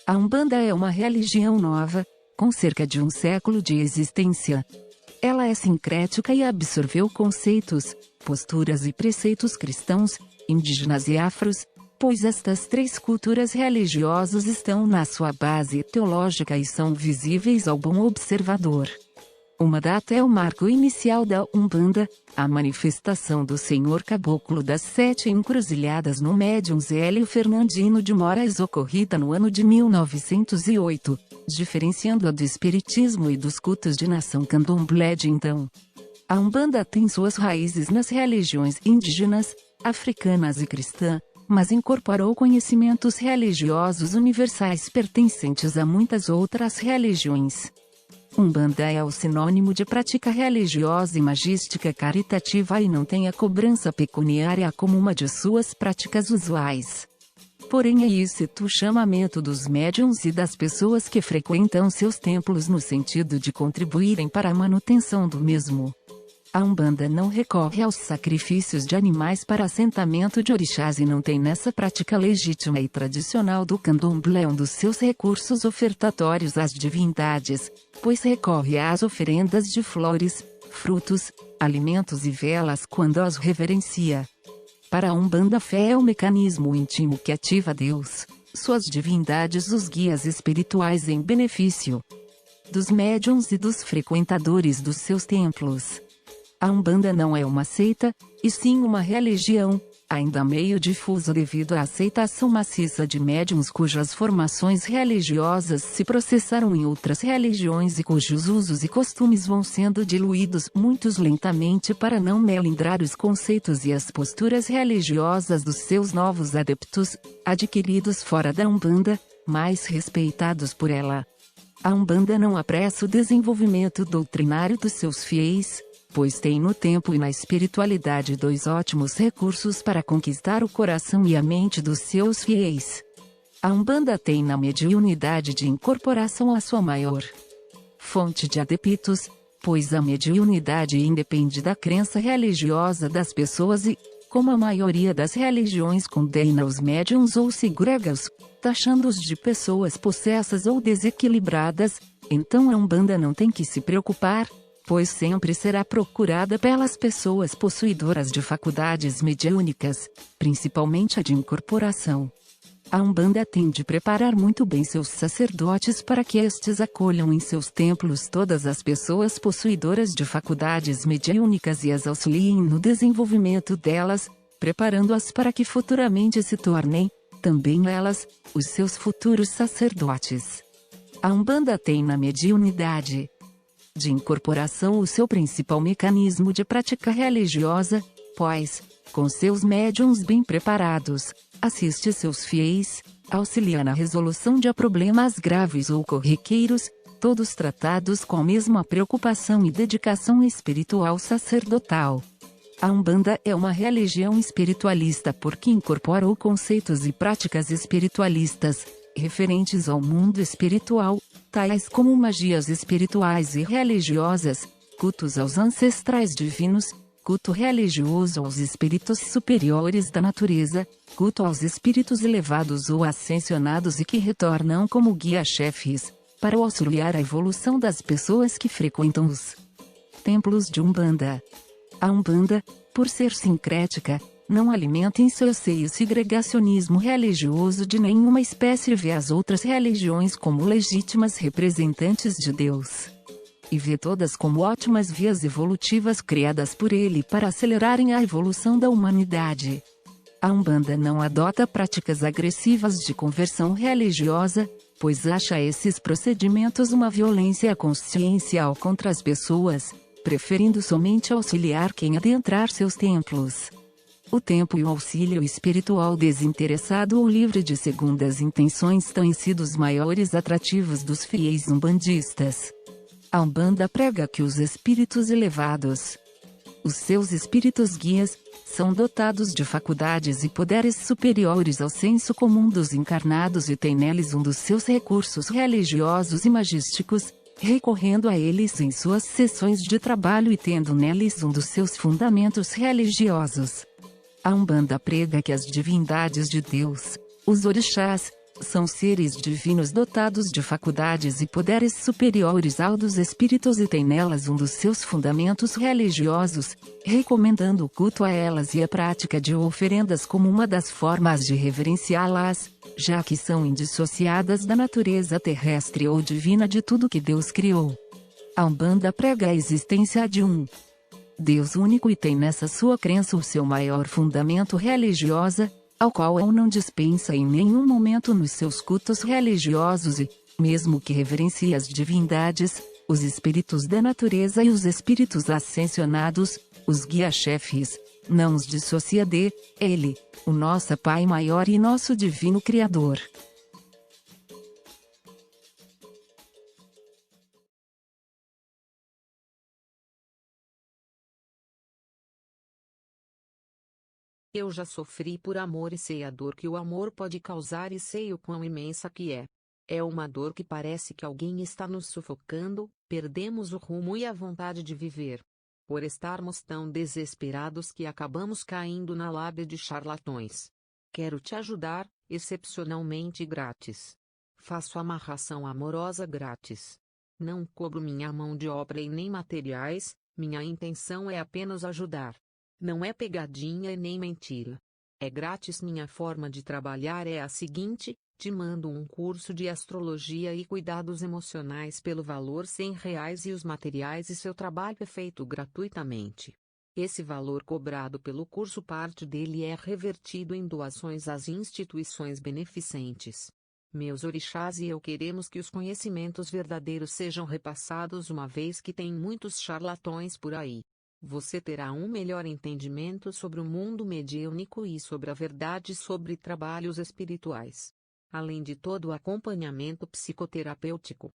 A Umbanda é uma religião nova, com cerca de um século de existência. Ela é sincrética e absorveu conceitos, posturas e preceitos cristãos, indígenas e afros, pois estas três culturas religiosas estão na sua base teológica e são visíveis ao bom observador. Uma data é o marco inicial da Umbanda, a manifestação do Senhor Caboclo das Sete Encruzilhadas no médium Zélio Fernandino de Moraes, ocorrida no ano de 1908, diferenciando-a do espiritismo e dos cultos de nação candomblé de então. A Umbanda tem suas raízes nas religiões indígenas, africanas e cristã, mas incorporou conhecimentos religiosos universais pertencentes a muitas outras religiões. Umbanda é o sinônimo de prática religiosa e magística caritativa e não tem a cobrança pecuniária como uma de suas práticas usuais. Porém é lícito o chamamento dos médiuns e das pessoas que frequentam seus templos no sentido de contribuírem para a manutenção do mesmo. A Umbanda não recorre aos sacrifícios de animais para assentamento de orixás e não tem nessa prática legítima e tradicional do candomblé um dos seus recursos ofertatórios às divindades, pois recorre às oferendas de flores, frutos, alimentos e velas quando as reverencia. Para a Umbanda, a fé é o mecanismo íntimo que ativa Deus, suas divindades, os guias espirituais em benefício dos médiuns e dos frequentadores dos seus templos. A Umbanda não é uma seita, e sim uma religião, ainda meio difusa devido à aceitação maciça de médiuns cujas formações religiosas se processaram em outras religiões e cujos usos e costumes vão sendo diluídos muitos lentamente para não melindrar os conceitos e as posturas religiosas dos seus novos adeptos, adquiridos fora da Umbanda, mais respeitados por ela. A Umbanda não apressa o desenvolvimento doutrinário dos seus fiéis, pois tem no tempo e na espiritualidade dois ótimos recursos para conquistar o coração e a mente dos seus fiéis. A Umbanda tem na mediunidade de incorporação a sua maior fonte de adeptos, pois a mediunidade independe da crença religiosa das pessoas e, como a maioria das religiões condena os médiuns ou segrega-os, taxando-os de pessoas possessas ou desequilibradas, então a Umbanda não tem que se preocupar, pois sempre será procurada pelas pessoas possuidoras de faculdades mediúnicas, principalmente a de incorporação. A Umbanda tem de preparar muito bem seus sacerdotes para que estes acolham em seus templos todas as pessoas possuidoras de faculdades mediúnicas e as auxiliem no desenvolvimento delas, preparando-as para que futuramente se tornem, também elas, os seus futuros sacerdotes. A Umbanda tem na mediunidade de incorporação o seu principal mecanismo de prática religiosa, pois, com seus médiuns bem preparados, assiste seus fiéis, auxilia na resolução de problemas graves ou corriqueiros, todos tratados com a mesma preocupação e dedicação espiritual sacerdotal. A Umbanda é uma religião espiritualista porque incorpora conceitos e práticas espiritualistas, referentes ao mundo espiritual, tais como magias espirituais e religiosas, cultos aos ancestrais divinos, culto religioso aos espíritos superiores da natureza, culto aos espíritos elevados ou ascensionados e que retornam como guia-chefes, para auxiliar a evolução das pessoas que frequentam os templos de Umbanda. A Umbanda, por ser sincrética, não alimenta em seu seio segregacionismo religioso de nenhuma espécie e vê as outras religiões como legítimas representantes de Deus. E vê todas como ótimas vias evolutivas criadas por ele para acelerarem a evolução da humanidade. A Umbanda não adota práticas agressivas de conversão religiosa, pois acha esses procedimentos uma violência consciencial contra as pessoas, preferindo somente auxiliar quem adentrar seus templos. O tempo e o auxílio espiritual desinteressado ou livre de segundas intenções têm sido os maiores atrativos dos fiéis umbandistas. A Umbanda prega que os espíritos elevados, os seus espíritos guias, são dotados de faculdades e poderes superiores ao senso comum dos encarnados e têm neles um dos seus recursos religiosos e magísticos, recorrendo a eles em suas sessões de trabalho e tendo neles um dos seus fundamentos religiosos. A Umbanda prega que as divindades de Deus, os orixás, São seres divinos dotados de faculdades e poderes superiores ao dos espíritos e têm nelas um dos seus fundamentos religiosos, recomendando o culto a elas e a prática de oferendas como uma das formas de reverenciá-las, já que são indissociadas da natureza terrestre ou divina de tudo que Deus criou. A Umbanda prega a existência de um Deus único e tem nessa sua crença o seu maior fundamento religiosa, ao qual ela não dispensa em nenhum momento nos seus cultos religiosos e, mesmo que reverencie as divindades, os espíritos da natureza e os espíritos ascensionados, os guia-chefes, não os dissocia de Ele, o nosso Pai maior e nosso divino Criador. Eu já sofri por amor e sei a dor que o amor pode causar e sei o quão imensa que é. É uma dor que parece que alguém está nos sufocando, perdemos o rumo e a vontade de viver. Por estarmos tão desesperados que acabamos caindo na lábia de charlatões. Quero te ajudar, excepcionalmente grátis. Faço amarração amorosa grátis. Não cobro minha mão de obra e nem materiais, minha intenção é apenas ajudar. Não é pegadinha e nem mentira. É grátis. Minha forma de trabalhar é a seguinte: te mando um curso de astrologia e cuidados emocionais pelo valor R$ 100 e os materiais e seu trabalho é feito gratuitamente. Esse valor cobrado pelo curso, parte dele é revertido em doações às instituições beneficentes. Meus orixás e eu queremos que os conhecimentos verdadeiros sejam repassados, uma vez que tem muitos charlatões por aí. Você terá um melhor entendimento sobre o mundo mediúnico e sobre a verdade sobre trabalhos espirituais. Além de todo o acompanhamento psicoterapêutico,